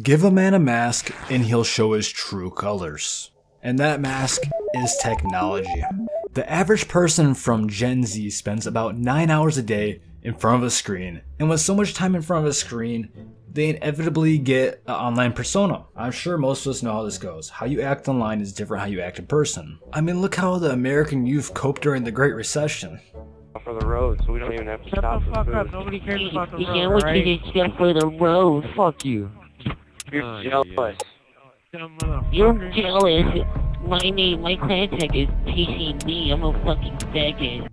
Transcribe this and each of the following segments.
Give a man a mask and he'll show his true colors. And that mask is technology. The average person from Gen Z spends about 9 hours a day in front of a screen. And with so much time in front of a screen, they inevitably get an online persona. I'm sure most of us know how this goes. How you act online is different how you act in person. I mean, look how the American youth coped during the Great Recession. For the road, so we don't even have to stop for food. Up. Nobody cares about the road, Yeah, what right? you just got for the road? Fuck you. You're jealous. Dumb motherfucker. You're jealous. My clan tech is chasing me. I'm a fucking faggot.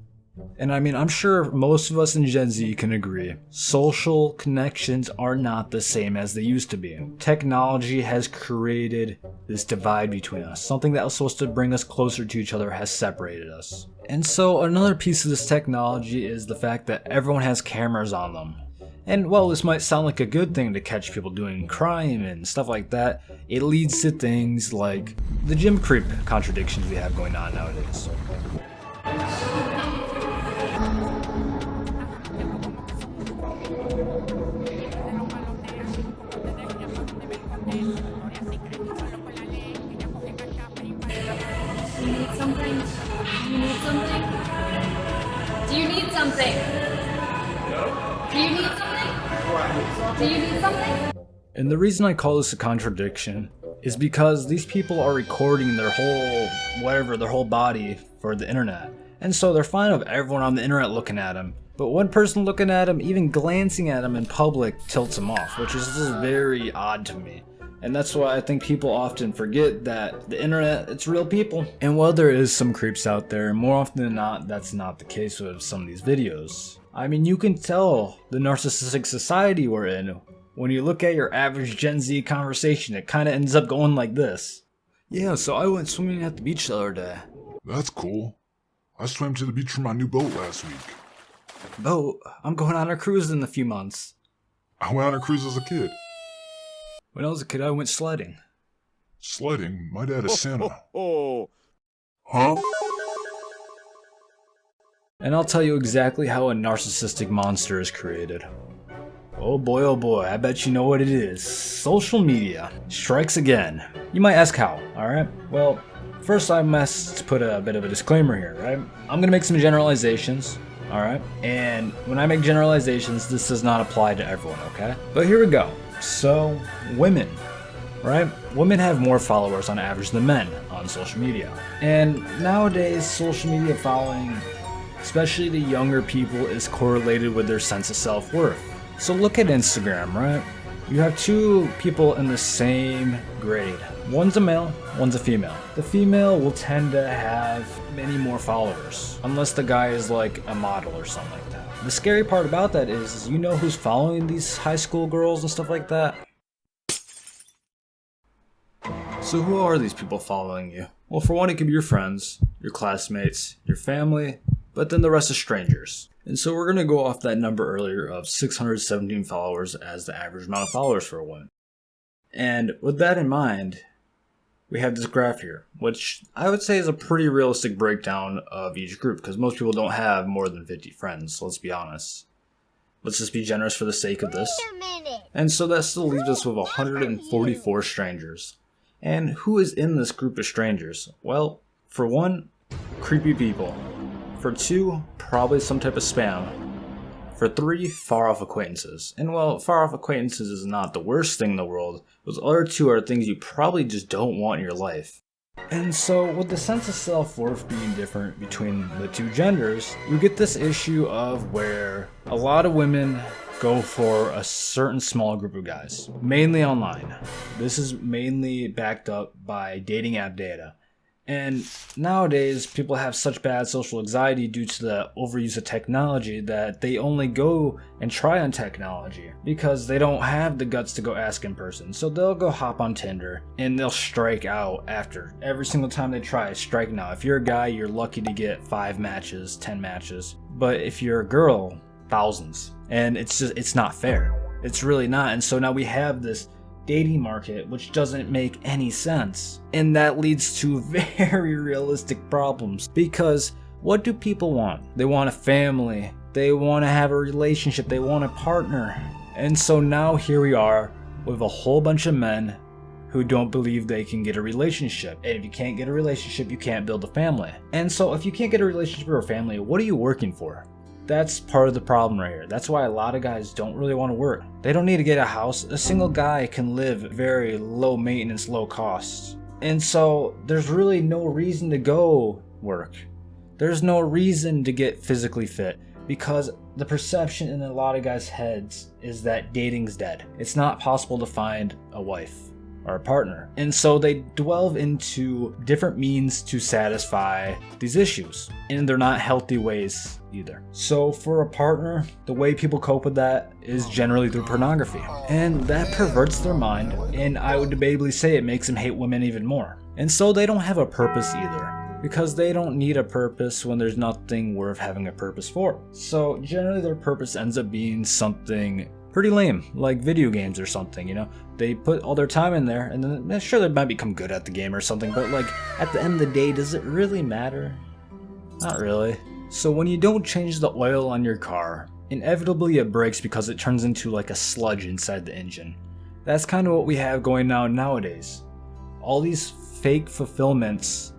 And I mean, I'm sure most of us in Gen Z can agree. Social connections are not the same as they used to be. Technology has created this divide between us. Something that was supposed to bring us closer to each other has separated us. And so another piece of this technology is the fact that everyone has cameras on them. And while this might sound like a good thing to catch people doing crime and stuff like that, it leads to things like the gym creep contradictions we have going on nowadays. Do you need something? Do you need something? Do you need something? And the reason I call this a contradiction is because these people are recording their whole body for the internet. And so they're fine with everyone on the internet looking at them. But one person looking at them, even glancing at them in public, tilts them off, which is just very odd to me. And that's why I think people often forget that the internet, it's real people. And while there is some creeps out there, more often than not, that's not the case with some of these videos. I mean, you can tell the narcissistic society we're in. When you look at your average Gen Z conversation, it kind of ends up going like this. Yeah, so I went swimming at the beach the other day. That's cool. I swam to the beach for my new boat last week. Boat? I'm going on a cruise in a few months. I went on a cruise as a kid. When I was a kid, I went sledding. Sledding? My dad is Santa. Oh. Huh? And I'll tell you exactly how a narcissistic monster is created. Oh boy, I bet you know what it is. Social media strikes again. You might ask how, alright? Well, first I must put a bit of a disclaimer here, right? I'm gonna make some generalizations, alright? And when I make generalizations, this does not apply to everyone, okay? But here we go. So, women, right? Women have more followers on average than men on social media. And nowadays, social media following, especially the younger people, is correlated with their sense of self-worth. So look at Instagram, right? You have two people in the same grade. One's a male, one's a female. The female will tend to have many more followers, unless the guy is like a model or something like that. The scary part about that is you know who's following these high school girls and stuff like that? So who are these people following you? Well, for one, it could be your friends, your classmates, your family, but then the rest is strangers. And so we're going to go off that number earlier of 617 followers as the average amount of followers for a woman. And with that in mind, we have this graph here, which I would say is a pretty realistic breakdown of each group, because most people don't have more than 50 friends, let's be honest. Let's just be generous for the sake of this. And so that still leaves us with 144 strangers. And who is in this group of strangers? Well, for one, creepy people. For two, probably some type of spam. For three, far-off acquaintances. And while far-off acquaintances is not the worst thing in the world, those other two are things you probably just don't want in your life. And so, with the sense of self-worth being different between the two genders, you get this issue of where a lot of women go for a certain small group of guys, mainly online. This is mainly backed up by dating app data. And nowadays, people have such bad social anxiety due to the overuse of technology that they only go and try on technology because they don't have the guts to go ask in person. So they'll go hop on Tinder and they'll strike out after. Every single time they try, striking out. If you're a guy, you're lucky to get 5 matches, 10 matches. But if you're a girl, thousands. And it's not fair. It's really not. And so now we have this dating market, which doesn't make any sense. And that leads to very realistic problems, because what do people want? They want a family, they want to have a relationship, they want a partner. And so now here we are We have a whole bunch of men who don't believe they can get a relationship. And if you can't get a relationship, you can't build a family. And so if you can't get a relationship or a family, what are you working for? That's part of the problem right here. That's why a lot of guys don't really want to work. They don't need to get a house. A single guy can live very low maintenance, low cost. And so there's really no reason to go work. There's no reason to get physically fit, because the perception in a lot of guys' heads is that dating's dead. It's not possible to find a wife or a partner. And so they delve into different means to satisfy these issues, and they're not healthy ways either. So for a partner, the way people cope with that is generally through pornography, and that perverts their mind, and I would debatably say it makes them hate women even more. And so they don't have a purpose either, because they don't need a purpose when there's nothing worth having a purpose for. So generally their purpose ends up being something pretty lame, like video games or something, you know? They put all their time in there, and then sure, they might become good at the game or something, but like, at the end of the day, does it really matter? Not really. So when you don't change the oil on your car, inevitably it breaks because it turns into like a sludge inside the engine. That's kind of what we have going on nowadays. All these fake fulfillments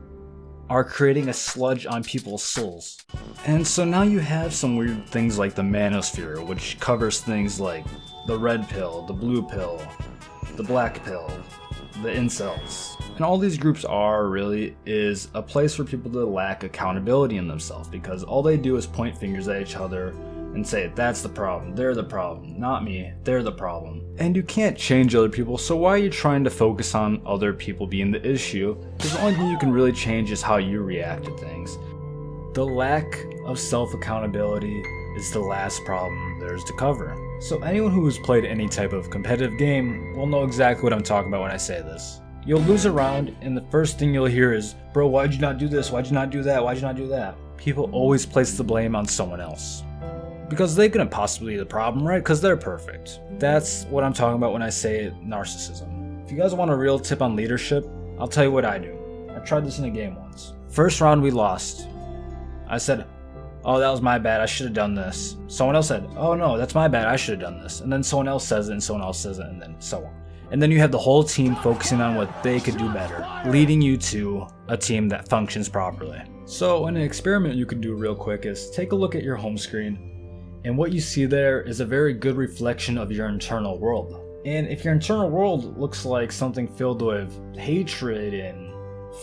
are creating a sludge on people's souls. And so now you have some weird things like the Manosphere, which covers things like the red pill, the blue pill, the black pill, the incels. And all these groups is a place for people to lack accountability in themselves, because all they do is point fingers at each other and say, that's the problem, they're the problem, not me, they're the problem. And you can't change other people, so why are you trying to focus on other people being the issue? Because the only thing you can really change is how you react to things. The lack of self-accountability is the last problem there's to cover. So anyone who has played any type of competitive game will know exactly what I'm talking about when I say this. You'll lose a round, and the first thing you'll hear is, bro, why'd you not do this? Why'd you not do that? Why'd you not do that? People always place the blame on someone else, because they couldn't possibly be the problem, right? Because they're perfect. That's what I'm talking about when I say narcissism. If you guys want a real tip on leadership, I'll tell you what I do. I tried this in a game once. First round we lost. I said, oh, that was my bad, I should have done this. Someone else said, oh no, that's my bad, I should have done this. And then someone else says it, and someone else says it, and then so on. And then you have the whole team focusing on what they could do better, leading you to a team that functions properly. So an experiment you can do real quick is take a look at your home screen, and what you see there is a very good reflection of your internal world. And if your internal world looks like something filled with hatred and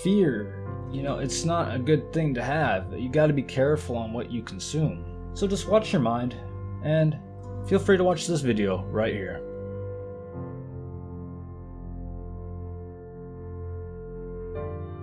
fear, you know, it's not a good thing to have. You gotta be careful on what you consume. So just watch your mind, and feel free to watch this video right here.